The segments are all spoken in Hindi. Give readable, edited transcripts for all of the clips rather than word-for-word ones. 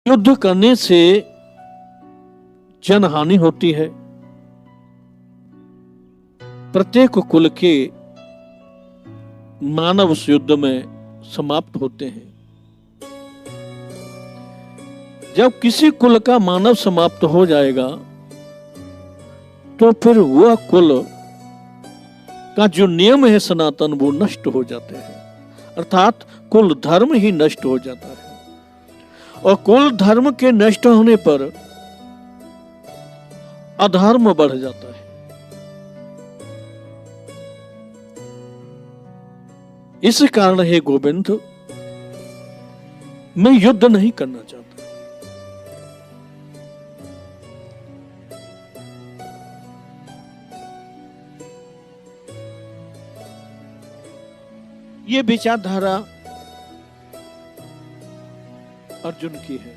युद्ध करने से जनहानि होती है। प्रत्येक कुल के मानव उस युद्ध में समाप्त होते हैं। जब किसी कुल का मानव समाप्त हो जाएगा तो फिर वह कुल का जो नियम है सनातन वो नष्ट हो जाते हैं, अर्थात कुल धर्म ही नष्ट हो जाता है। और कुल धर्म के नष्ट होने पर अधर्म बढ़ जाता है। इस कारण हे गोविंद, मैं युद्ध नहीं करना चाहता। ये विचारधारा अर्जुन की है।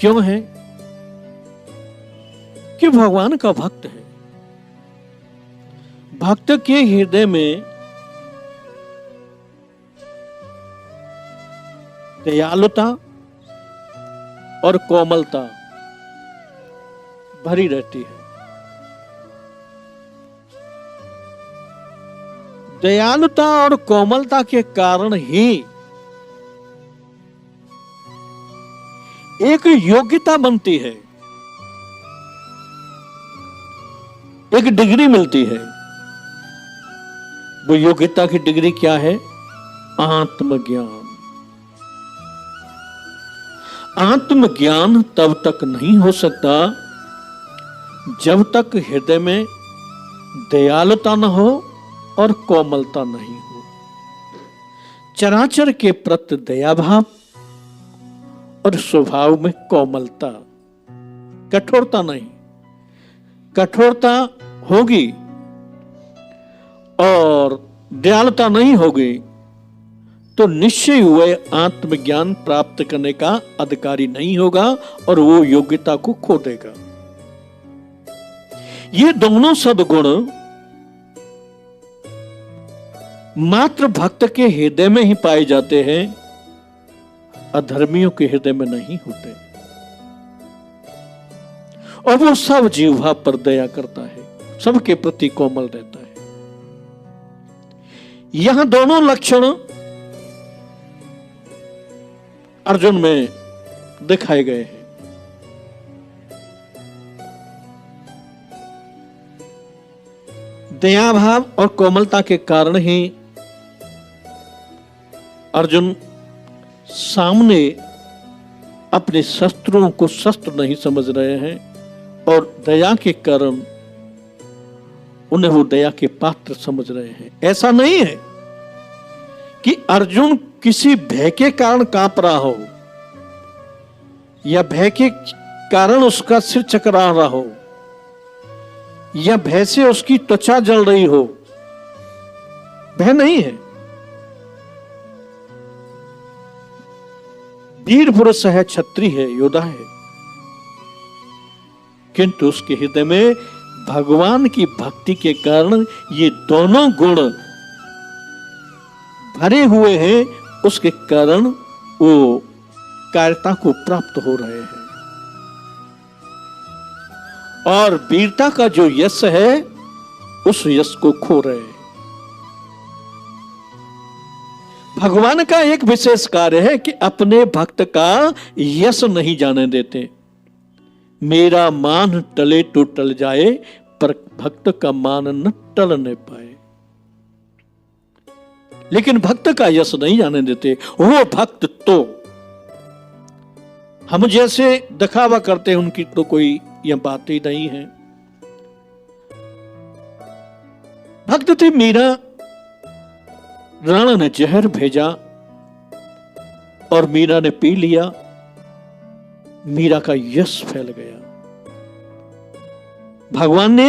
क्यों है? कि भगवान का भक्त है। भक्त के हृदय में दयालुता और कोमलता भरी रहती है। दयालुता और कोमलता के कारण ही एक योग्यता बनती है, एक डिग्री मिलती है। वो योग्यता की डिग्री क्या है? आत्मज्ञान। आत्मज्ञान तब तक नहीं हो सकता जब तक हृदय में दयालुता न हो और कोमलता नहीं हो। चराचर के प्रति दया भाव और स्वभाव में कोमलता, कठोरता नहीं। कठोरता होगी और दयालुता नहीं होगी तो निश्चय हुए आत्मज्ञान प्राप्त करने का अधिकारी नहीं होगा और वो योग्यता को खो देगा। ये दोनों सद्गुण मात्र भक्त के हृदय में ही पाए जाते हैं, अधर्मियों के हृदय में नहीं होते। और वो सब जीवा पर दया करता है, सबके प्रति कोमल रहता है। यहां दोनों लक्षण अर्जुन में दिखाए गए हैं। दया भाव और कोमलता के कारण ही अर्जुन सामने अपने शस्त्रों को शस्त्र नहीं समझ रहे हैं और दया के कारण उन्हें वो दया के पात्र समझ रहे हैं। ऐसा नहीं है कि अर्जुन किसी भय के कारण कांप रहा हो या भय के कारण उसका सिर चकरा रहा हो या भय से उसकी त्वचा जल रही हो। भय नहीं है। वीर पुरुष है, क्षत्रिय है, योद्धा है, किंतु उसके हृदय में भगवान की भक्ति के कारण ये दोनों गुण भरे हुए हैं। उसके कारण वो कायरता को प्राप्त हो रहे हैं और वीरता का जो यश है उस यश को खो रहे हैं। भगवान का एक विशेष कार्य है कि अपने भक्त का यश नहीं जाने देते। मेरा मान टले तो टल जाए पर भक्त का मान न टल नहीं पाए। लेकिन भक्त का यश नहीं जाने देते। वो भक्त तो हम जैसे दिखावा करते हैं उनकी तो कोई यह बात ही नहीं है। भक्त थे मीरा, राणा ने जहर भेजा और मीरा ने पी लिया। मीरा का यश फैल गया। भगवान ने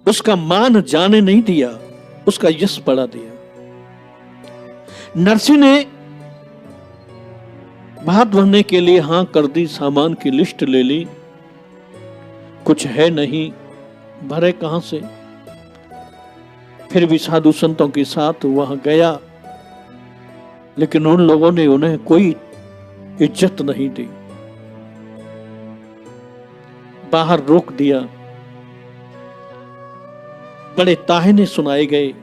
उसका मान जाने नहीं दिया, उसका यश बढ़ा दिया। नरसिंह ने भात भरने के लिए हां कर दी, सामान की लिस्ट ले ली, कुछ है नहीं, भरे कहां से। फिर भी साधु संतों के साथ वहां गया लेकिन उन लोगों ने उन्हें कोई इज्जत नहीं दी, बाहर रोक दिया, बड़े ताहने सुनाए गए।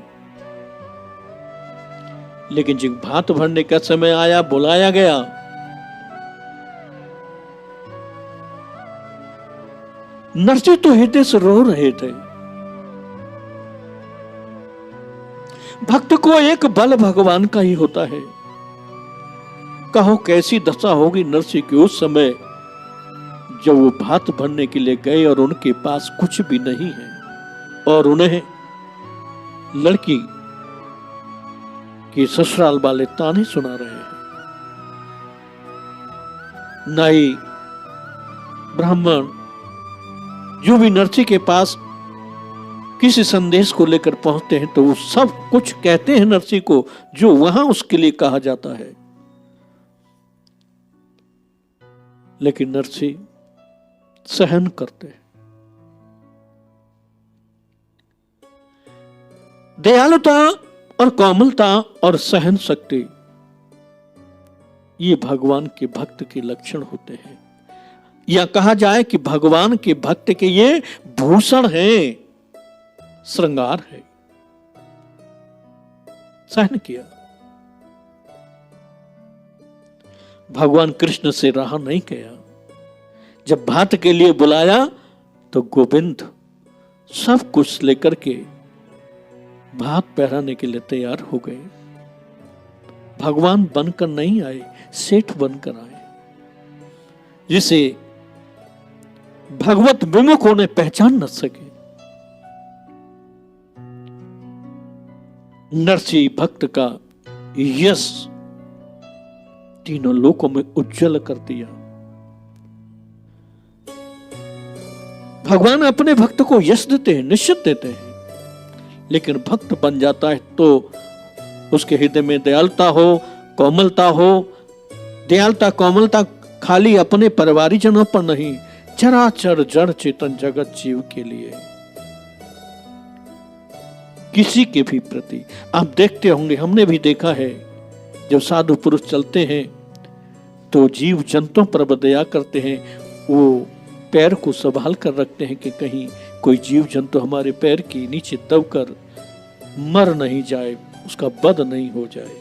लेकिन जब भात भरने का समय आया, बुलाया गया, नरसी तो हृदय से रो रहे थे। भक्त को एक बल भगवान का ही होता है। कहो कैसी दशा होगी नरसी की उस समय जब वो भात भरने के लिए गए और उनके पास कुछ भी नहीं है और उन्हें लड़की के ससुराल वाले ताने सुना रहे हैं। नाई, ब्राह्मण जो भी नरसी के पास किसी संदेश को लेकर पहुंचते हैं तो वो सब कुछ कहते हैं नरसी को जो वहां उसके लिए कहा जाता है। लेकिन नरसी सहन करते हैं। दयालुता और कोमलता और सहन शक्ति ये भगवान के भक्त के लक्षण होते हैं, या कहा जाए कि भगवान के भक्त के ये भूषण है, श्रृंगार है। सहन किया। भगवान कृष्ण से रहा नहीं गया। जब भात के लिए बुलाया तो गोविंद सब कुछ लेकर के भात पहराने के लिए तैयार हो गए। भगवान बनकर नहीं आए, सेठ बनकर आए, जिसे भगवत विमुख उन्हें पहचान न सके। नरसी भक्त का यश तीनों लोकों में उज्जवल कर दिया। भगवान अपने भक्त को यश देते हैं, निश्चित देते हैं, लेकिन भक्त बन जाता है तो उसके हृदय में दयालुता हो, कोमलता हो। दयालुता कोमलता खाली अपने परिवारीजनों पर नहीं, चराचर जड़ चेतन जगत जीव के लिए, किसी के भी प्रति। आप देखते होंगे, हमने भी देखा है, जब साधु पुरुष चलते हैं तो जीव जंतुओं पर दया करते हैं। वो पैर को संभाल कर रखते हैं कि कहीं कोई जीव जंतु हमारे पैर के नीचे दबकर मर नहीं जाए, उसका वध नहीं हो जाए।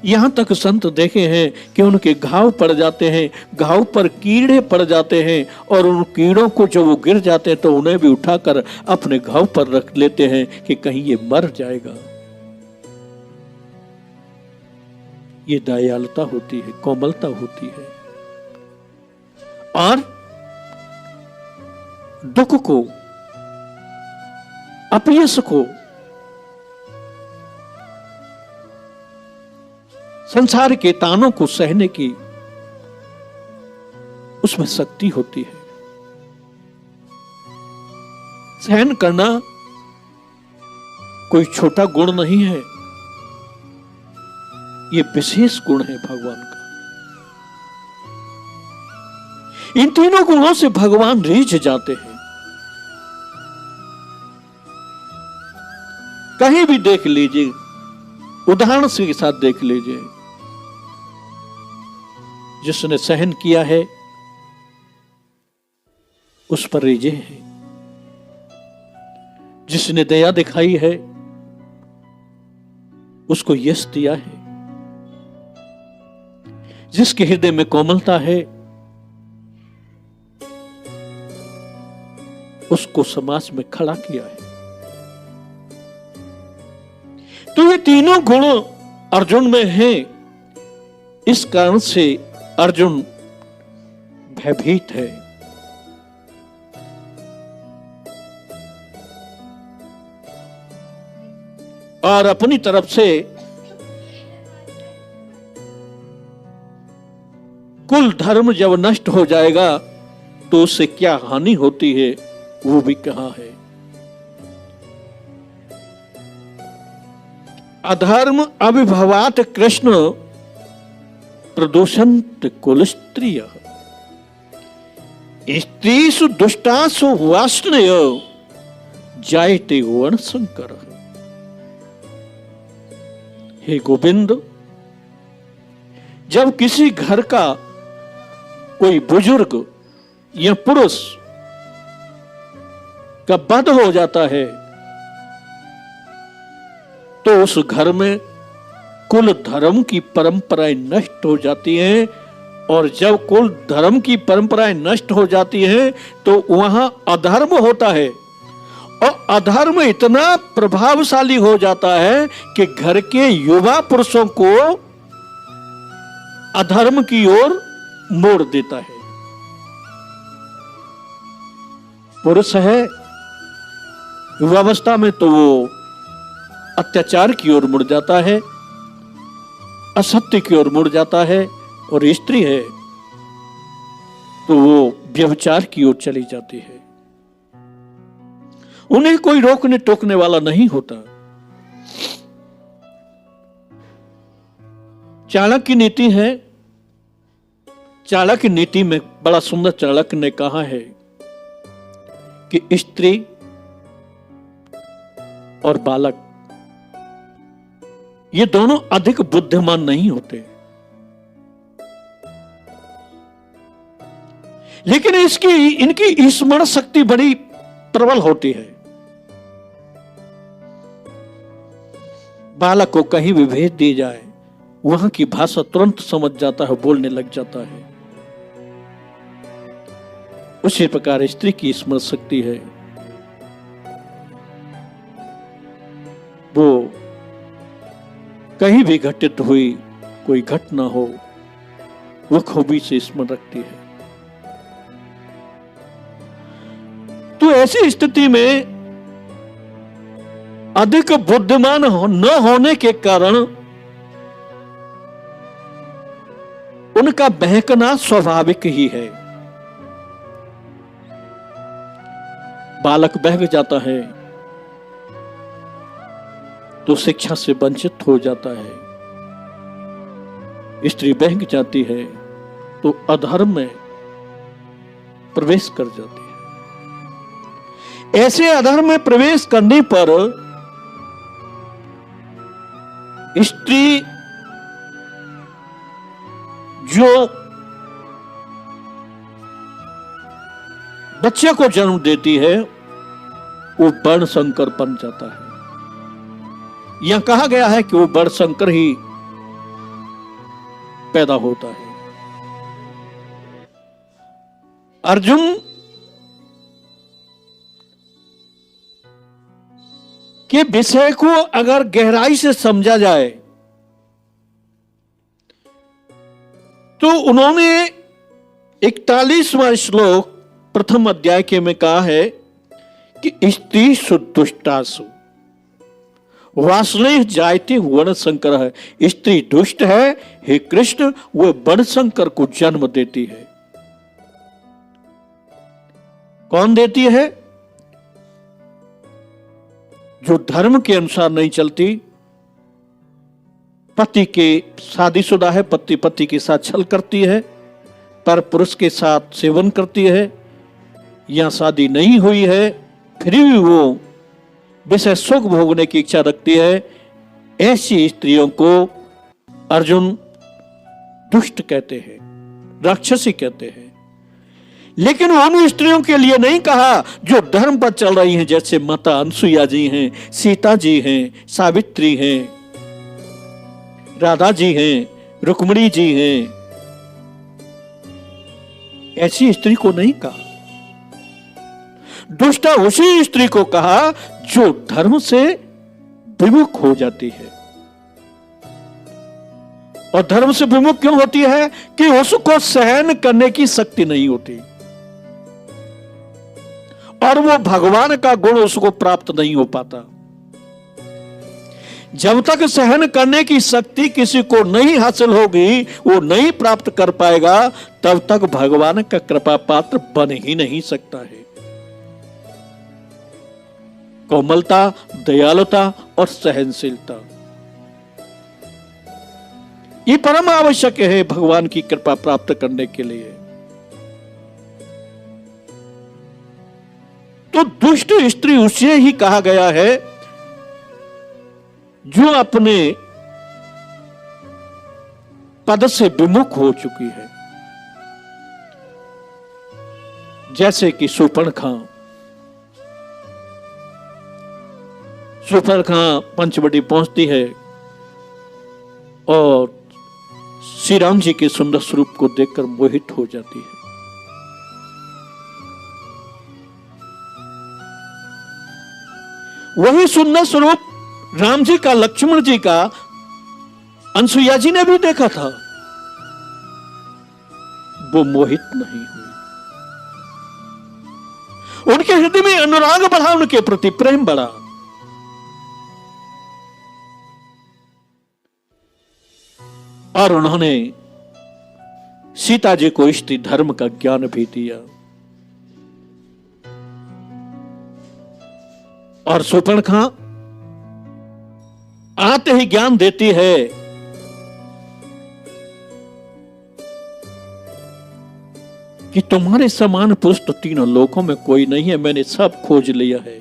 यहां तक संत देखे हैं कि उनके घाव पड़ जाते हैं, घाव पर कीड़े पड़ जाते हैं और उन कीड़ों को जब वो गिर जाते हैं तो उन्हें भी उठाकर अपने घाव पर रख लेते हैं कि कहीं ये मर जाएगा। ये दयालुता होती है, कोमलता होती है। और दुख को, अपयश को, संसार के तानों को सहने की उसमें शक्ति होती है। सहन करना कोई छोटा गुण नहीं है, ये विशेष गुण है भगवान का। इन तीनों गुणों से भगवान रीझ जाते हैं। कहीं भी देख लीजिए, उदाहरण के साथ देख लीजिए, जिसने सहन किया है उस पर रीझे हैं, जिसने दया दिखाई है उसको यश दिया है, जिसके हृदय में कोमलता है उसको समाज में खड़ा किया है। तो ये तीनों गुण अर्जुन में हैं। इस कारण से अर्जुन भयभीत है। और अपनी तरफ से कुल धर्म जब नष्ट हो जाएगा तो उससे क्या हानि होती है वो भी कहा है। अधर्म अभिभवात कृष्ण प्रदोषंत कुल स्त्रिय स्त्रीषु दुष्टासु वाष्णय जायते वर्ण संकर। हे गोविंद, जब किसी घर का कोई बुजुर्ग या पुरुष का वध हो जाता है तो उस घर में कुल धर्म की परंपराएं नष्ट हो जाती हैं, और जब कुल धर्म की परंपराएं नष्ट हो जाती हैं तो वहां अधर्म होता है, और अधर्म इतना प्रभावशाली हो जाता है कि घर के युवा पुरुषों को अधर्म की ओर मोड़ देता है। पुरुष है युवावस्था में तो वो अत्याचार की ओर मुड़ जाता है, असत्य की ओर मुड़ जाता है, और स्त्री है तो वो व्यभिचार की ओर चली जाती है। उन्हें कोई रोकने टोकने वाला नहीं होता। चाणक्य की नीति है, चाणक्य नीति में बड़ा सुंदर चाणक्य ने कहा है कि स्त्री और बालक ये दोनों अधिक बुद्धिमान नहीं होते, लेकिन इनकी स्मरण शक्ति बड़ी प्रबल होती है। बालक को कहीं भी भेज दी जाए, वहां की भाषा तुरंत समझ जाता है, बोलने लग जाता है। उसी प्रकार स्त्री की स्मरण शक्ति है, वो कहीं भी घटित हुई कोई घटना हो वो खूबी से स्मरण रखती है। तो ऐसी स्थिति में अधिक बुद्धिमान न होने के कारण उनका बहकना स्वाभाविक ही है। बालक बहक जाता है तो शिक्षा से वंचित हो जाता है, स्त्री बहक जाती है तो अधर्म में प्रवेश कर जाती है। ऐसे अधर्म में प्रवेश करने पर स्त्री जो बच्चे को जन्म देती है वो वर्ण संकर बन जाता है। यह कहा गया है कि वो वर्ण संकर ही पैदा होता है। अर्जुन के विषय को अगर गहराई से समझा जाए तो उन्होंने 41वां श्लोक प्रथम अध्याय के में कहा है कि स्त्री सुदुष्टासु वासने जायते वर्ण संकर है। स्त्री दुष्ट है, हे कृष्ण, वह वर्ण संकर को जन्म देती है। कौन देती है? जो धर्म के अनुसार नहीं चलती, पति के शादीशुदा है, पति के साथ छल करती है, पर पुरुष के साथ सेवन करती है, या शादी नहीं हुई है फिर भी वो विषय सुख भोगने की इच्छा रखती है, ऐसी स्त्रियों को अर्जुन दुष्ट कहते हैं, राक्षसी कहते हैं। लेकिन उन स्त्रियों के लिए नहीं कहा जो धर्म पर चल रही हैं, जैसे माता अनसुईया जी हैं, सीता जी हैं, सावित्री हैं, राधा जी हैं, रुक्मिणी जी हैं। ऐसी स्त्री को नहीं कहा। दुष्टा उसी स्त्री को कहा जो धर्म से विमुख हो जाती है। और धर्म से विमुख क्यों होती है? कि उसको सहन करने की शक्ति नहीं होती, और वो भगवान का गुण उसको प्राप्त नहीं हो पाता। जब तक सहन करने की शक्ति किसी को नहीं हासिल होगी, वो नहीं प्राप्त कर पाएगा, तब तक भगवान का कृपा पात्र बन ही नहीं सकता है। कोमलता, दयालुता और सहनशीलता ये परम आवश्यक है भगवान की कृपा प्राप्त करने के लिए। तो दुष्ट स्त्री उसे ही कहा गया है जो अपने पद से विमुख हो चुकी है। जैसे कि शूर्पणखा पंचवटी पहुंचती है और श्री राम जी के सुंदर स्वरूप को देखकर मोहित हो जाती है। वही सुंदर स्वरूप राम जी का, लक्ष्मण जी का अनसुईया जी ने भी देखा था। वो मोहित नहीं हुई, उनके हृदय में अनुराग बढ़ा, उनके प्रति प्रेम बढ़ा। और उन्होंने सीता जी को स्त्री धर्म का ज्ञान भी दिया। और शूर्पणखा आते ही ज्ञान देती है कि तुम्हारे समान पुरुष तो तीनों लोकों में कोई नहीं है, मैंने सब खोज लिया है।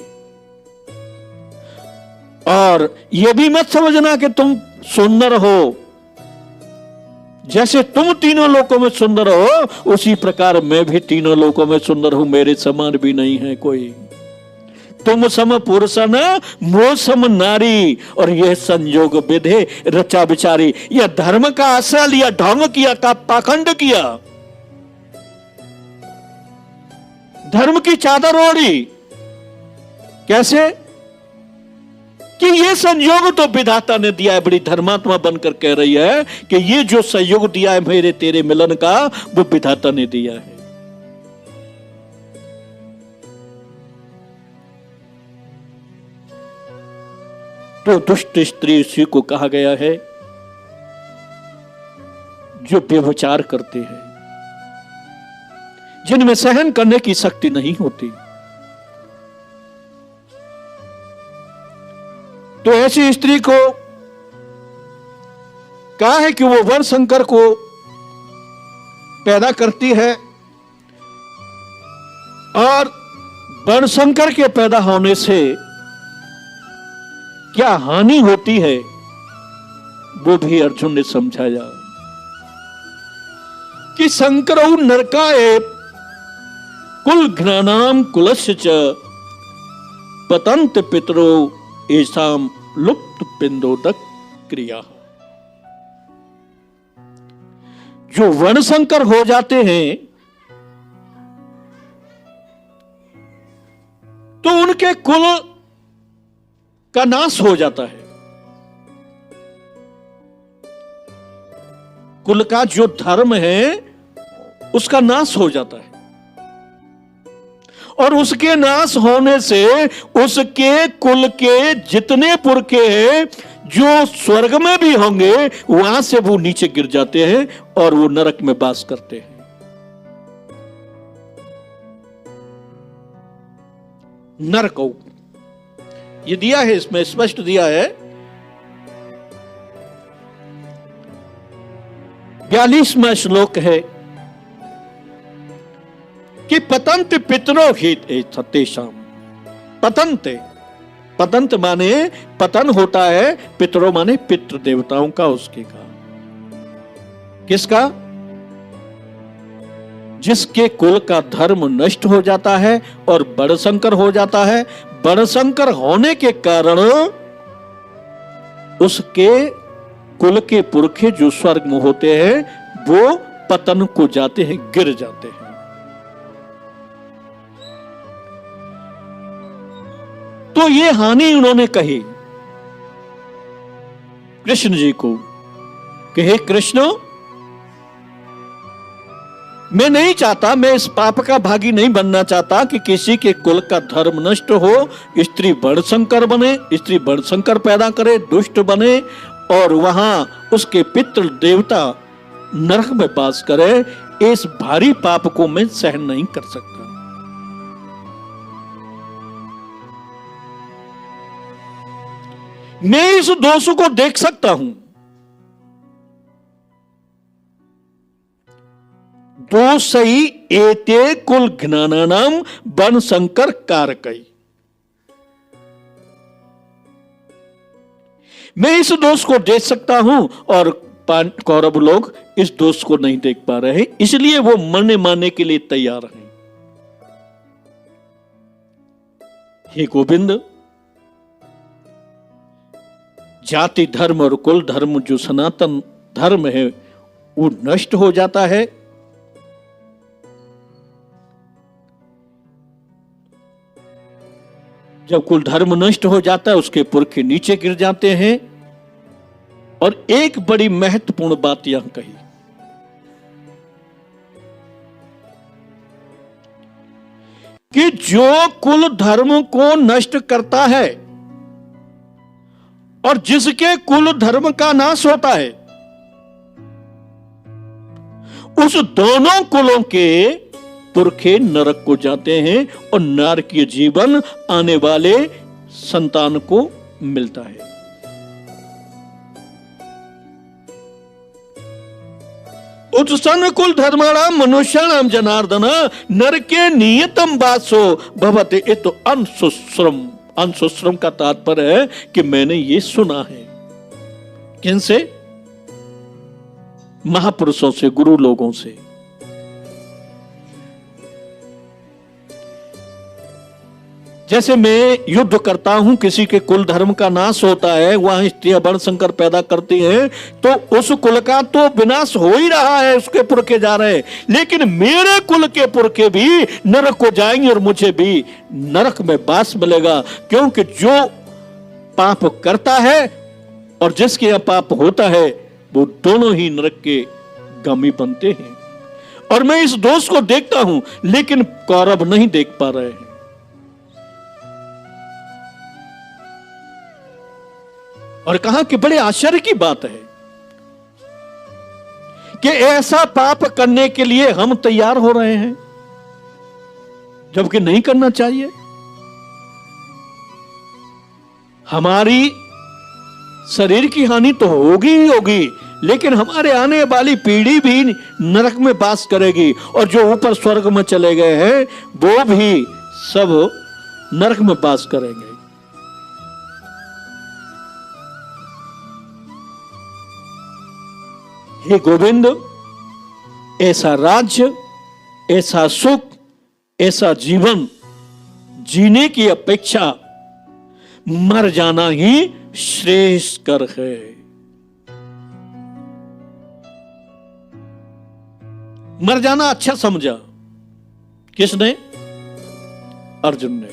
और यह भी मत समझना कि तुम सुंदर हो, जैसे तुम तीनों लोकों में सुंदर हो उसी प्रकार मैं भी तीनों लोकों में सुंदर हूं, मेरे समान भी नहीं है कोई। तुम सम पुरुष न मोह सम नारी, और यह संयोग विधे रचा विचारी। यह धर्म का आश्रय लिया, ढोंग किया, का पाखंड किया, धर्म की चादर ओढ़ी। कैसे कि ये संयोग तो विधाता ने दिया है। बड़ी धर्मात्मा बनकर कह रही है कि ये जो संयोग दिया है मेरे तेरे मिलन का, वो विधाता ने दिया है। तो दुष्ट स्त्री उसी को कहा गया है जो व्यभिचार करते हैं, जिनमें सहन करने की शक्ति नहीं होती। तो ऐसी स्त्री को कहा है कि वो वर्णशंकर को पैदा करती है, और वर्णशंकर के पैदा होने से क्या हानि होती है वो भी अर्जुन ने समझाया कि शंकरौ नरकाय कुल घ्नानाम कुलस्य च पतंत पितरो एसाम लुप्त पिंडोदक क्रिया। जो वर्णशंकर हो जाते हैं तो उनके कुल का नाश हो जाता है। कुल का जो धर्म है उसका नाश हो जाता है, और उसके नाश होने से उसके कुल के जितने पुरखे हैं जो स्वर्ग में भी होंगे वहां से वो नीचे गिर जाते हैं और वो नरक में वास करते हैं। नरक ये दिया है, इसमें स्पष्ट दिया है। 42वां श्लोक है कि पतंत पितरो हित तेषाम। पतंत माने पतन होता है, पितरो माने पितृ देवताओं का, उसके का। किसका? जिसके कुल का धर्म नष्ट हो जाता है और बड़शंकर हो जाता है। बड़शंकर होने के कारण उसके कुल के पुरखे जो स्वर्ग में होते हैं वो पतन को जाते हैं, गिर जाते हैं। तो ये हानि उन्होंने कही कृष्ण जी को कि हे कृष्ण, मैं नहीं चाहता, मैं इस पाप का भागी नहीं बनना चाहता कि किसी के कुल का धर्म नष्ट हो, स्त्री बड़शंकर बने, स्त्री बड़शंकर पैदा करे, दुष्ट बने और वहां उसके पितृ देवता नरक में वास करे। इस भारी पाप को मैं सहन नहीं कर सकता। मैं इस दोष को देख सकता हूं। दोषई एते कुल ज्ञानानाम वर्णशंकर कारकई। मैं इस दोष को देख सकता हूं और कौरव लोग इस दोष को नहीं देख पा रहे, इसलिए वो मरने मारने के लिए तैयार हैं। हे गोविंद, जाति धर्म और कुल धर्म जो सनातन धर्म है वो नष्ट हो जाता है। जब कुल धर्म नष्ट हो जाता है उसके पुरखे नीचे गिर जाते हैं। और एक बड़ी महत्वपूर्ण बात यहां कही कि जो कुल धर्म को नष्ट करता है और जिसके कुल धर्म का नाश होता है, उस दोनों कुलों के पुरखे नरक को जाते हैं और नारकीय जीवन आने वाले संतान को मिलता है। उत्सन कुल धर्माणाम मनुष्याणाम जनार्दन नरके नियतम वासो भवते। ये तो अनसुश्रम, अनसुश्रम का तात्पर्य है कि मैंने ये सुना है। किनसे? महापुरुषों से, गुरु लोगों से। जैसे मैं युद्ध करता हूं, किसी के कुल धर्म का नाश होता है, वहां स्त्रियां वर्ण संकर पैदा करती हैं, तो उस कुल का तो विनाश हो ही रहा है, उसके पुरखे जा रहे हैं, लेकिन मेरे कुल के पुरखे भी नरक को जाएंगे और मुझे भी नरक में वास मिलेगा। क्योंकि जो पाप करता है और जिसके यहां पाप होता है वो दोनों ही नरक के गामी बनते हैं। और मैं इस दोष को देखता हूं, लेकिन कौरव नहीं देख पा रहे हैं। और कहा कि बड़े आश्चर्य की बात है कि ऐसा पाप करने के लिए हम तैयार हो रहे हैं, जबकि नहीं करना चाहिए। हमारी शरीर की हानि तो होगी ही होगी, लेकिन हमारे आने वाली पीढ़ी भी नरक में वास करेगी, और जो ऊपर स्वर्ग में चले गए हैं वो भी सब नरक में वास करेंगे। हे गोविंद, ऐसा राज्य, ऐसा सुख, ऐसा जीवन जीने की अपेक्षा मर जाना ही श्रेष्ठकर है। मर जाना अच्छा समझा। किसने? अर्जुन ने।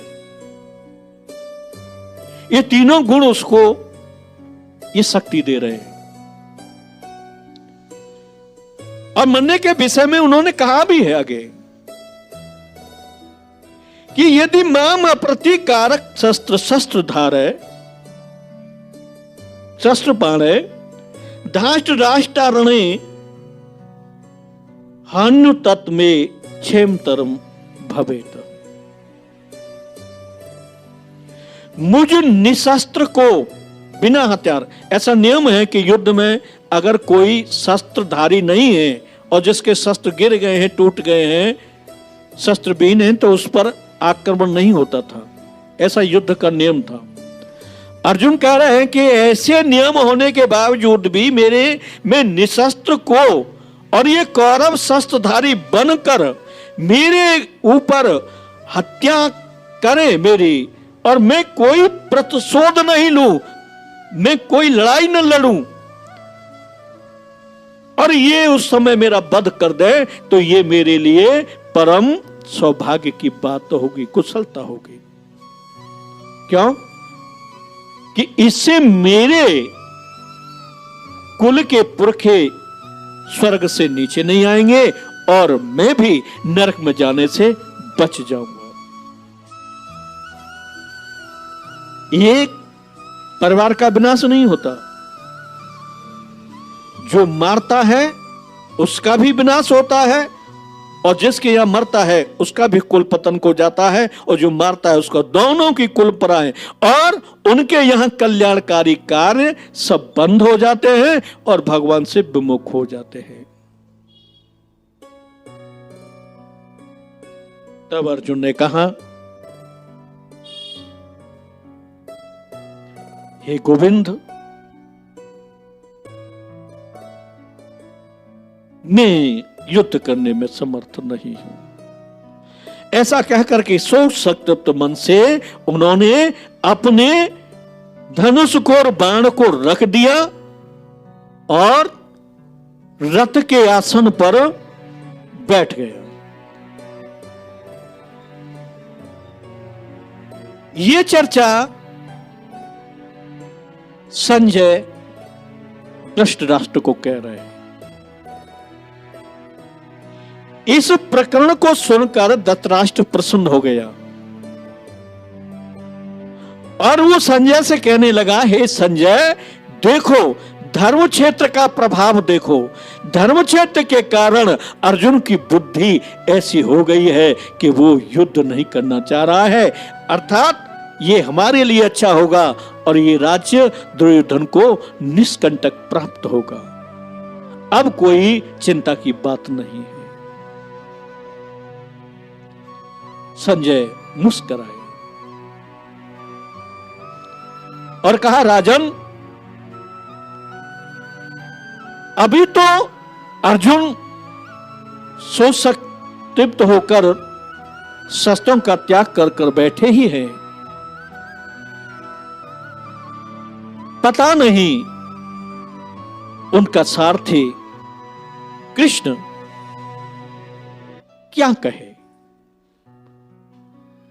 ये तीनों गुण उसको ये शक्ति दे रहे हैं। और मरने के विषय में उन्होंने कहा भी है आगे कि यदि माम अप्रतिकारक शस्त्र शस्त्र धारे शस्त्र पाणे धाष्ट राष्ट्रणे हान्यु तत् में क्षेम तरम भवेत। मुझ निशस्त्र को, बिना हथियार, ऐसा नियम है कि युद्ध में अगर कोई शस्त्रधारी नहीं है और जिसके शस्त्र गिर गए हैं, टूट गए हैं, शस्त्रविहीन हैं, तो उस पर आक्रमण नहीं होता था। ऐसा युद्ध का नियम था। अर्जुन कह रहे हैं कि ऐसे नियम होने के बावजूद भी मैं निशस्त्र को, और ये कौरव शस्त्रधारी बनकर मेरे ऊपर हत्या करे मेरी, और मैं कोई प्रतिशोध नहीं लूं, मैं कोई लड़ाई न लड़ूं, और ये उस समय मेरा वध कर दे, तो ये मेरे लिए परम सौभाग्य की बात होगी, कुशलता होगी। क्यों? कि इससे मेरे कुल के पुरखे स्वर्ग से नीचे नहीं आएंगे और मैं भी नरक में जाने से बच जाऊंगा। एक परिवार का विनाश नहीं होता, जो मारता है उसका भी विनाश होता है, और जिसके यहां मरता है उसका भी कुल पतन को जाता है, और जो मारता है उसका, दोनों की कुल पराएं, और उनके यहां कल्याणकारी कार्य सब बंद हो जाते हैं और भगवान से विमुख हो जाते हैं। तब अर्जुन ने कहा, हे गोविंद, मैं युद्ध करने में समर्थ नहीं हूं। ऐसा कहकर के शोक संतप्त मन से उन्होंने अपने धनुष को और बाण को रख दिया और रथ के आसन पर बैठ गया। ये चर्चा संजय धृतराष्ट्र को कह रहे हैं। इस प्रकरण को सुनकर धृतराष्ट्र प्रसन्न हो गया और वो संजय से कहने लगा, हे संजय, देखो धर्म क्षेत्र का प्रभाव देखो। धर्म क्षेत्र के कारण अर्जुन की बुद्धि ऐसी हो गई है कि वो युद्ध नहीं करना चाह रहा है, अर्थात ये हमारे लिए अच्छा होगा और ये राज्य दुर्योधन को निष्कंटक प्राप्त होगा। अब कोई चिंता की बात नहीं है। संजय मुस्कुराए और कहा, राजन, अभी तो अर्जुन शोक तृप्त होकर शस्त्रों का त्याग कर कर बैठे ही हैं। पता नहीं उनका सारथी कृष्ण क्या कहे।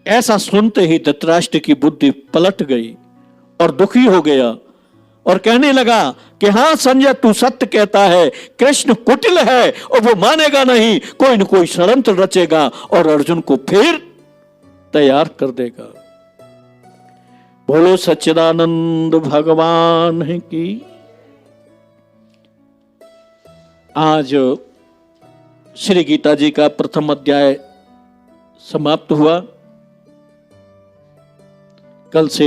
ऐसा सुनते ही धृतराष्ट्र की बुद्धि पलट गई और दुखी हो गया और कहने लगा कि हां संजय, तू सत्य कहता है, कृष्ण कुटिल है और वो मानेगा नहीं, कोई न कोई षड्यंत्र रचेगा और अर्जुन को फिर तैयार कर देगा। बोलो सच्चिदानंद भगवान की। आज श्री गीता जी का प्रथम अध्याय समाप्त हुआ। कल से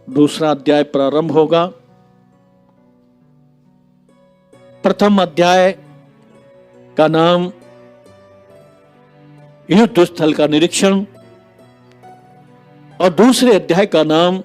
दूसरा अध्याय प्रारंभ होगा। प्रथम अध्याय का नाम युद्ध स्थल का निरीक्षण और दूसरे अध्याय का नाम